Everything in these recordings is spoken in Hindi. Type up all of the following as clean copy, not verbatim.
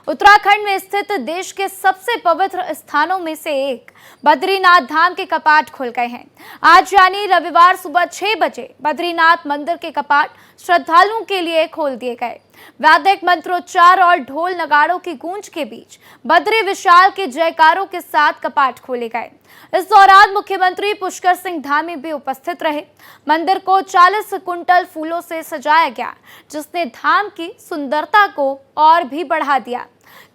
उत्तराखंड में स्थित देश के सबसे पवित्र स्थानों में से एक बद्रीनाथ धाम के कपाट खुल गए हैं। आज यानी रविवार सुबह 6 बजे बद्रीनाथ मंदिर के कपाट श्रद्धालुओं के लिए खोल दिए गए। वैदिक मंत्रोच्चार और ढोल नगाड़ों की गूंज के बीच बद्री विशाल के जयकारों के साथ कपाट खोले गए। इस दौरान मुख्यमंत्री पुष्कर सिंह धामी भी उपस्थित रहे। मंदिर को 40 कुंटल फूलों से सजाया गया, जिसने धाम की सुंदरता को और भी बढ़ा दिया।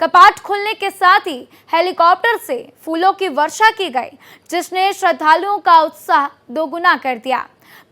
कपाट खुलने के साथ ही हेलीकॉप्टर से फूलों की वर्षा की गई, जिसने श्रद्धालुओं का उत्साह दोगुना कर दिया।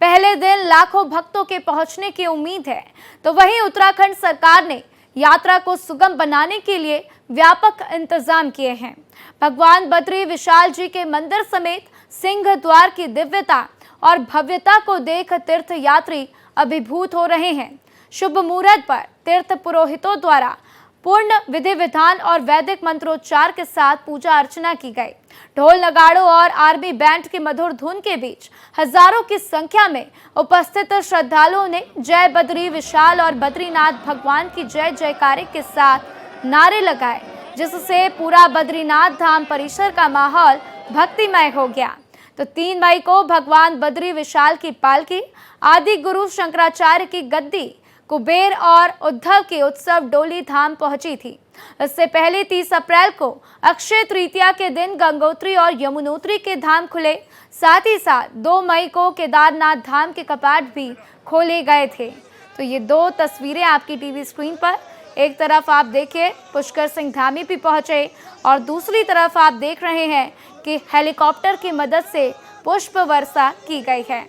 पहले दिन लाखों भक्तों के पहुंचने की उम्मीद है, तो वहीं उत्तराखंड सरकार ने यात्रा को सुगम बनाने के लिए व्यापक इंतजाम किए हैं। भगवान बद्री विशाल जी के मंदिर समेत सिंह द्वार की दिव्यता और भव्यता को देख तीर्थ यात्री अभिभूत हो रहे हैं। शुभ मुहूर्त पर तीर्थ पुरोहितों द्वारा पूर्ण विधि विधान और वैदिक मंत्रोच्चार के साथ पूजा अर्चना की गई। ढोल नगाड़ों और आर्मी बैंड की मधुर धुन के बीच हजारों की संख्या में उपस्थित श्रद्धालुओं ने जय बद्री विशाल और बद्रीनाथ भगवान की जय जयकारे के साथ नारे लगाए, जिससे पूरा बद्रीनाथ धाम परिसर का माहौल भक्तिमय हो गया। तो 3 मई को भगवान बद्री विशाल की पालकी आदि गुरु शंकराचार्य की गद्दी, कुबेर और उद्धव की उत्सव डोली धाम पहुंची थी। इससे पहले 30 अप्रैल को अक्षय तृतीया के दिन गंगोत्री और यमुनोत्री के धाम खुले। साथ ही साथ 2 मई को केदारनाथ धाम के कपाट भी खोले गए थे। तो ये 2 तस्वीरें आपकी टीवी स्क्रीन पर, एक तरफ आप देखिए पुष्कर सिंह धामी भी पहुंचे और दूसरी तरफ आप देख रहे हैं कि हेलीकॉप्टर की मदद से पुष्प वर्षा की गई है।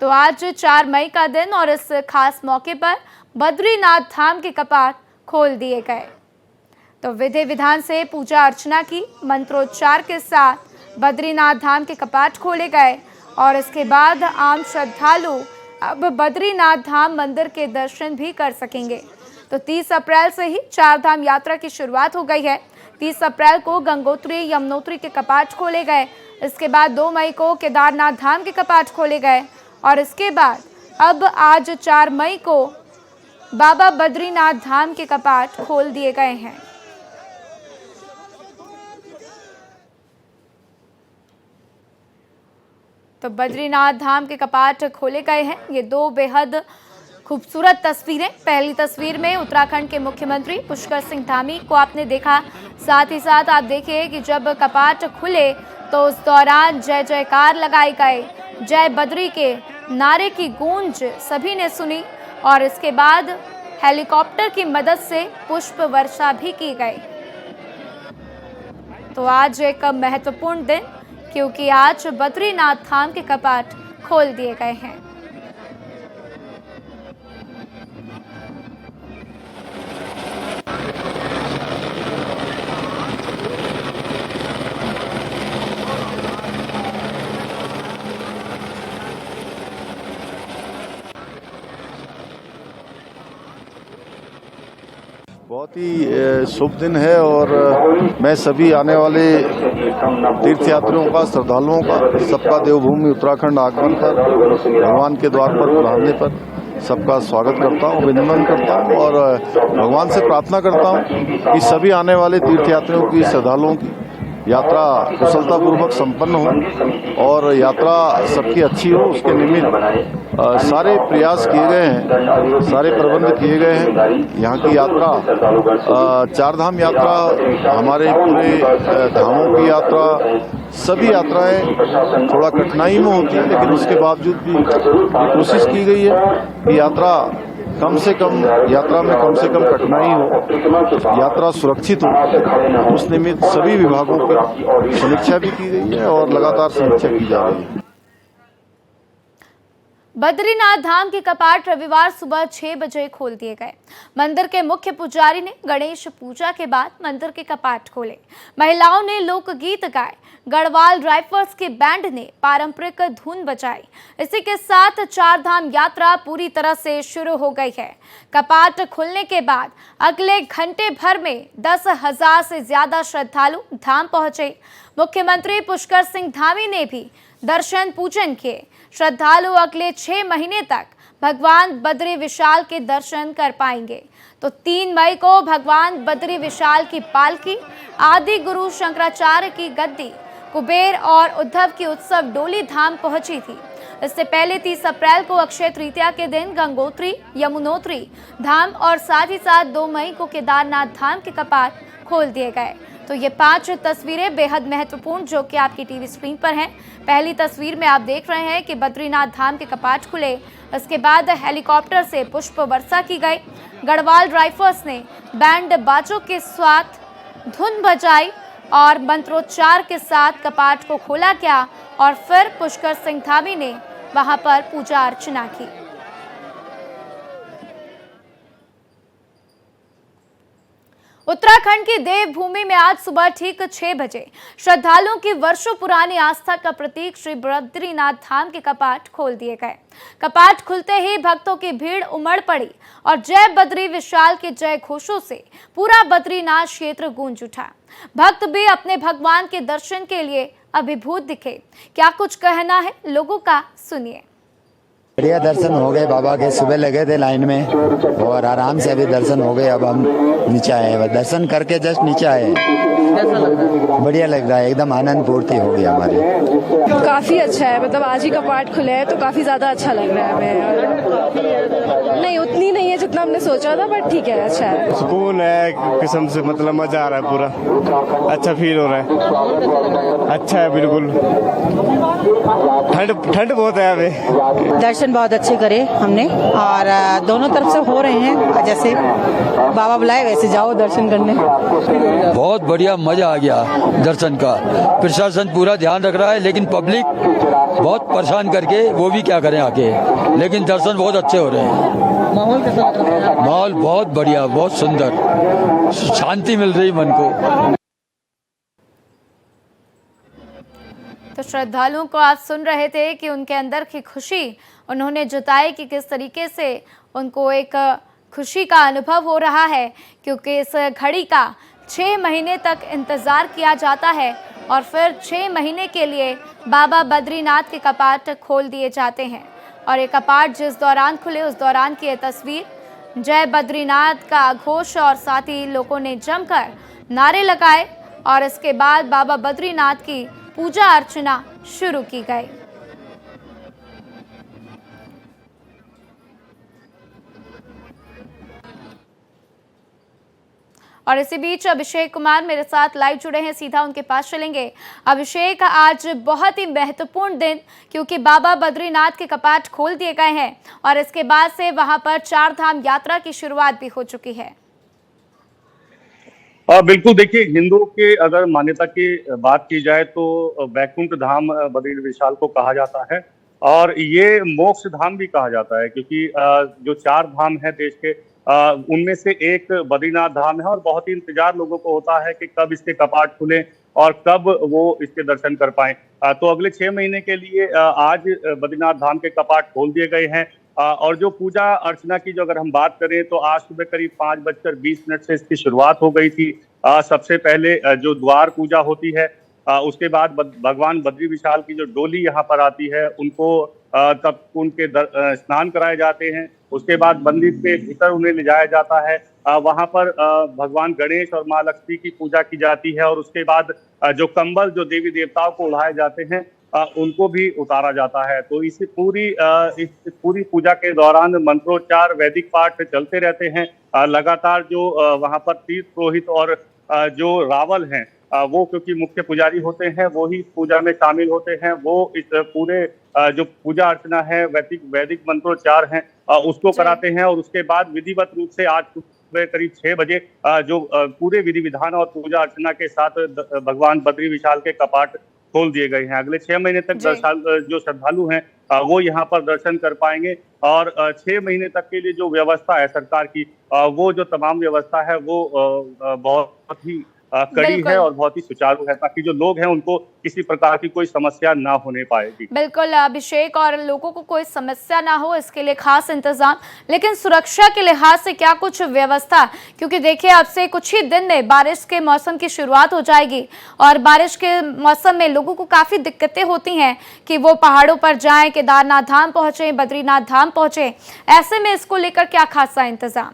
तो आज 4 मई का दिन और इस खास मौके पर बद्रीनाथ धाम के कपाट खोल दिए गए। तो विधि विधान से पूजा अर्चना की, मंत्रोच्चार के साथ बद्रीनाथ धाम के कपाट खोले गए और इसके बाद आम श्रद्धालु अब बद्रीनाथ धाम मंदिर के दर्शन भी कर सकेंगे। तो 30 अप्रैल से ही 4 धाम यात्रा की शुरुआत हो गई है। 30 अप्रैल को गंगोत्री यमुनोत्री के कपाट खोले गए। इसके बाद 2 मई को केदारनाथ धाम के कपाट खोले गए और इसके बाद अब आज 4 मई को बाबा बद्रीनाथ धाम के कपाट खोल दिए गए हैं। तो बद्रीनाथ धाम के कपाट खोले गए हैं। ये 2 बेहद खूबसूरत तस्वीरें। पहली तस्वीर में उत्तराखंड के मुख्यमंत्री पुष्कर सिंह धामी को आपने देखा। साथ ही साथ आप देखिए कि जब कपाट खुले तो उस दौरान जय जयकार लगाए गए। जय बद्री के नारे की गूंज सभी ने सुनी और इसके बाद हेलीकॉप्टर की मदद से पुष्प वर्षा भी की गई। तो आज एक महत्वपूर्ण दिन, क्योंकि आज बद्रीनाथ धाम के कपाट खोल दिए गए हैं। बहुत ही शुभ दिन है और मैं सभी आने वाले तीर्थयात्रियों का, श्रद्धालुओं का, सबका देवभूमि उत्तराखंड आगमन पर, भगवान के द्वार पर बुलाने पर सबका स्वागत करता हूँ, अभिनंदन करता हूँ और भगवान से प्रार्थना करता हूँ कि सभी आने वाले तीर्थयात्रियों की, श्रद्धालुओं की यात्रा कुशलतापूर्वक संपन्न हो और यात्रा सबकी अच्छी हो। उसके निमित्त सारे प्रयास किए गए हैं, सारे प्रबंध किए गए हैं। यहाँ की यात्रा 4 धाम यात्रा, हमारे पूरे धामों की यात्रा, सभी यात्राएं थोड़ा कठिनाई में होती है, लेकिन उसके बावजूद भी कोशिश की गई है कि यात्रा कम से कम कठिनाई हो, यात्रा सुरक्षित हो। उस निमित्त सभी विभागों की समीक्षा भी की गई है और लगातार समीक्षा की जा रही है। बद्रीनाथ धाम के कपाट रविवार सुबह 6 बजे खोल दिए गए। मंदिर के मुख्य पुजारी ने गणेश पूजा के बाद मंदिर के कपाट खोले। महिलाओं ने लोकगीत गाए, गढ़वाल राइफल्स के बैंड ने पारंपरिक धुन बजाई। इसी के साथ चार धाम यात्रा पूरी तरह से शुरू हो गई है। कपाट खुलने के बाद अगले घंटे भर में 10,000 से ज्यादा श्रद्धालु धाम पहुंचे। मुख्यमंत्री पुष्कर सिंह धामी ने भी दर्शन पूजन किए। श्रद्धालु अगले 6 महीने तक भगवान बद्री विशाल के दर्शन कर पाएंगे। तो 3 मई को भगवान बद्री विशाल की पालकी आदि गुरु शंकराचार्य की गद्दी, कुबेर और उद्धव की उत्सव डोली धाम पहुंची थी। इससे पहले 30 अप्रैल को अक्षय तृतीया के दिन गंगोत्री, यमुनोत्री धाम और साथ ही साथ 2 मई को केदारनाथ धाम के कपाट खोल दिए गए। तो ये 5 तस्वीरें बेहद महत्वपूर्ण जो कि आपकी टीवी स्क्रीन पर हैं। पहली तस्वीर में आप देख रहे हैं कि बद्रीनाथ धाम के कपाट खुले। इसके बाद हेलीकॉप्टर से पुष्प वर्षा की गई। गढ़वाल राइफल्स ने बैंड बाजों के साथ धुन बजाई और मंत्रोच्चार के साथ कपाट को खोला गया और फिर पुष्कर सिंह धामी ने वहां पर पूजा अर्चना की। उत्तराखंड की देवभूमि में आज सुबह ठीक 6 बजे श्रद्धालुओं की वर्षों पुरानी आस्था का प्रतीक श्री बद्रीनाथ धाम के कपाट खोल दिए गए। कपाट खुलते ही भक्तों की भीड़ उमड़ पड़ी और जय बद्री विशाल के जय घोषों से पूरा बद्रीनाथ क्षेत्र गूंज उठा। भक्त भी अपने भगवान के दर्शन के लिए अभिभूत दिखे। क्या कुछ कहना है लोगों का, सुनिए। बढ़िया दर्शन हो गए बाबा के। सुबह लगे थे लाइन में और आराम से अभी दर्शन हो गए। अब हम नीचे आए हैं, दर्शन करके जस्ट नीचे आए हैं। बढ़िया लग रहा है, एकदम आनंद पूर्ति हो गई हमारी। काफी अच्छा है, मतलब आज ही कपाट खुले हैं तो काफी ज्यादा अच्छा लग रहा है हमें। नहीं उतनी नहीं है जितना हमने सोचा था, बट ठीक है, अच्छा है। सुकून है किस्म से, मतलब मजा आ रहा है, पूरा अच्छा फील हो रहा है। अच्छा है बिल्कुल। ठंड बहुत है अभी। दर्शन बहुत अच्छे करे हमने और दोनों तरफ से हो रहे हैं। जैसे बाबा बुलाए वैसे जाओ दर्शन करने। बहुत बढ़िया, मजा आ गया दर्शन का। प्रशासन पूरा ध्यान रख रहा है, लेकिन पब्लिक बहुत परेशान करके वो भी क्या करें आके, लेकिन दर्शन बहुत अच्छे हो रहे हैं। माहौल कैसा लग रहा है? माहौल बहुत बढ़िया, बहुत सुंदर, शांति मिल रही मन को। तो श्रद्धालुओं को आप सुन रहे थे कि उनके अंदर की खुशी उन्होंने जताई कि किस तरीके से उनको एक खुशी का अनुभव हो रहा है, क्योंकि इस घड़ी का 6 महीने तक इंतज़ार किया जाता है और फिर 6 महीने के लिए बाबा बद्रीनाथ के कपाट खोल दिए जाते हैं। और ये कपाट जिस दौरान खुले उस दौरान की ये तस्वीर, जय बद्रीनाथ का घोष और साथ ही लोगों ने जमकर नारे लगाए और इसके बाद बाबा बद्रीनाथ की पूजा अर्चना शुरू की गई। और इसी बीच अभिषेक कुमार मेरे साथ लाइव जुड़े हैं, सीधा उनके पास चलेंगे। अभिषेक, आज बहुत ही महत्वपूर्ण दिन, क्योंकि बाबा बद्रीनाथ के कपाट खोल दिए गए हैं और इसके बाद से वहां पर 4 धाम यात्रा की शुरुआत भी हो चुकी है। बिल्कुल, देखिए हिंदुओं के अगर मान्यता की बात की जाए तो वैकुंठ धाम बद्री विशाल को कहा जाता है और ये मोक्ष धाम भी कहा जाता है, क्योंकि जो 4 धाम है देश के उनमें से एक बद्रीनाथ धाम है और बहुत ही इंतजार लोगों को होता है कि कब इसके कपाट खुले और कब वो इसके दर्शन कर पाएं। तो अगले 6 महीने के लिए आज बद्रीनाथ धाम के कपाट खोल दिए गए हैं। और जो पूजा अर्चना की जो अगर हम बात करें तो आज सुबह करीब 5:20 से इसकी शुरुआत हो गई थी। सबसे पहले जो द्वार पूजा होती है, उसके बाद भगवान बद्री विशाल की जो डोली यहाँ पर आती है उनको तब उनके स्नान कराए जाते हैं। उसके बाद मंदिर के भीतर उन्हें ले जाया जाता है। वहाँ पर भगवान गणेश और माँ लक्ष्मी की पूजा की जाती है और उसके बाद जो कंबल जो देवी देवताओं को उड़ाए जाते हैं उनको भी उतारा जाता है। तो इस पूरी पूजा के दौरान मंत्रोच्चार, वैदिक पाठ चलते रहते हैं। लगातार जो वहाँ पर तीर्थ पुरोहित और जो रावल हैं वो क्योंकि मुख्य पुजारी होते हैं, वो ही पूजा में शामिल होते हैं। वो इस पूरे जो पूजा अर्चना है, वैदिक मंत्रोच्चार हैं उसको कराते हैं और उसके बाद विधिवत रूप से आज सुबह करीब 6 बजे जो पूरे विधि विधान और पूजा अर्चना के साथ भगवान बद्री विशाल के कपाट खोल दिए गए हैं। अगले 6 महीने तक जो श्रद्धालु हैं वो यहाँ पर दर्शन कर पाएंगे और 6 महीने तक के लिए जो व्यवस्था है सरकार की, वो जो तमाम व्यवस्था है वो बहुत ही कड़ी है और बहुत ही सुचारू है, ताकि जो लोग हैं उनको किसी प्रकार की कोई समस्या ना होने पाएगी। बिल्कुल अभिषेक, और लोगों को कोई समस्या ना हो इसके लिए खास इंतजाम, लेकिन सुरक्षा के लिहाज से क्या कुछ व्यवस्था, क्योंकि देखिए अब से कुछ ही दिन में बारिश के मौसम की शुरुआत हो जाएगी और बारिश के मौसम में लोगों को काफी दिक्कतें होती हैं कि वो पहाड़ों पर जाएं, केदारनाथ धाम पहुंचे, बद्रीनाथ धाम पहुंचे, ऐसे में इसको लेकर क्या खासा इंतजाम?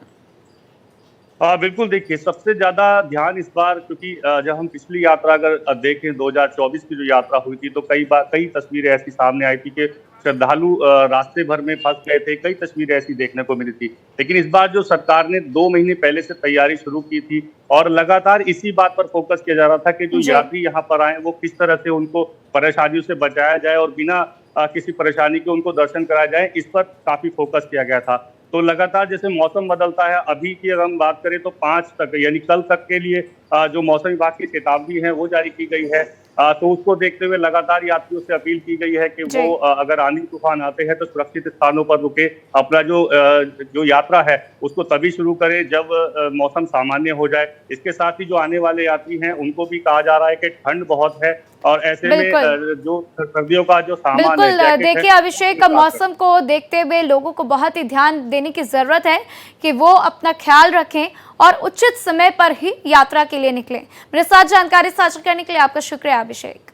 बिल्कुल, देखिए सबसे ज्यादा ध्यान इस बार, क्योंकि जब हम पिछली यात्रा अगर देखें 2024 की जो यात्रा हुई थी, तो कई तस्वीरें ऐसी सामने आई थी कि श्रद्धालु रास्ते भर में फंस गए थे। कई तस्वीरें ऐसी देखने को मिली थी। लेकिन इस बार जो सरकार ने 2 महीने पहले से तैयारी शुरू की थी और लगातार इसी बात पर फोकस किया जा रहा था कि जो यात्री यहाँ पर आए वो किस तरह से उनको परेशानियों से बचाया जाए और बिना किसी परेशानी के उनको दर्शन कराया जाए, इस पर काफी फोकस किया गया था। तो लगातार जैसे मौसम बदलता है, अभी की अगर हम बात करें तो 5 तक यानी कल तक के लिए जो मौसम विभाग की चेतावनी है वो जारी की गई है। तो उसको देखते हुए लगातार यात्रियों से अपील की गई है कि वो अगर आंधी तूफान आते हैं तो सुरक्षित स्थानों पर रुके, अपना जो यात्रा है उसको तभी शुरू करें जब मौसम सामान्य हो जाए। इसके साथ ही जो आने वाले यात्री हैं उनको भी कहा जा रहा है कि ठंड बहुत है और ऐसे में जो सर्दियों का जो सामान है, देखिए अभिषेक, मौसम को देखते हुए लोगों को बहुत ही ध्यान देने की जरूरत है कि वो अपना ख्याल रखें और उचित समय पर ही यात्रा के लिए निकलें। मेरे साथ जानकारी साझा करने के लिए आपका शुक्रिया अभिषेक।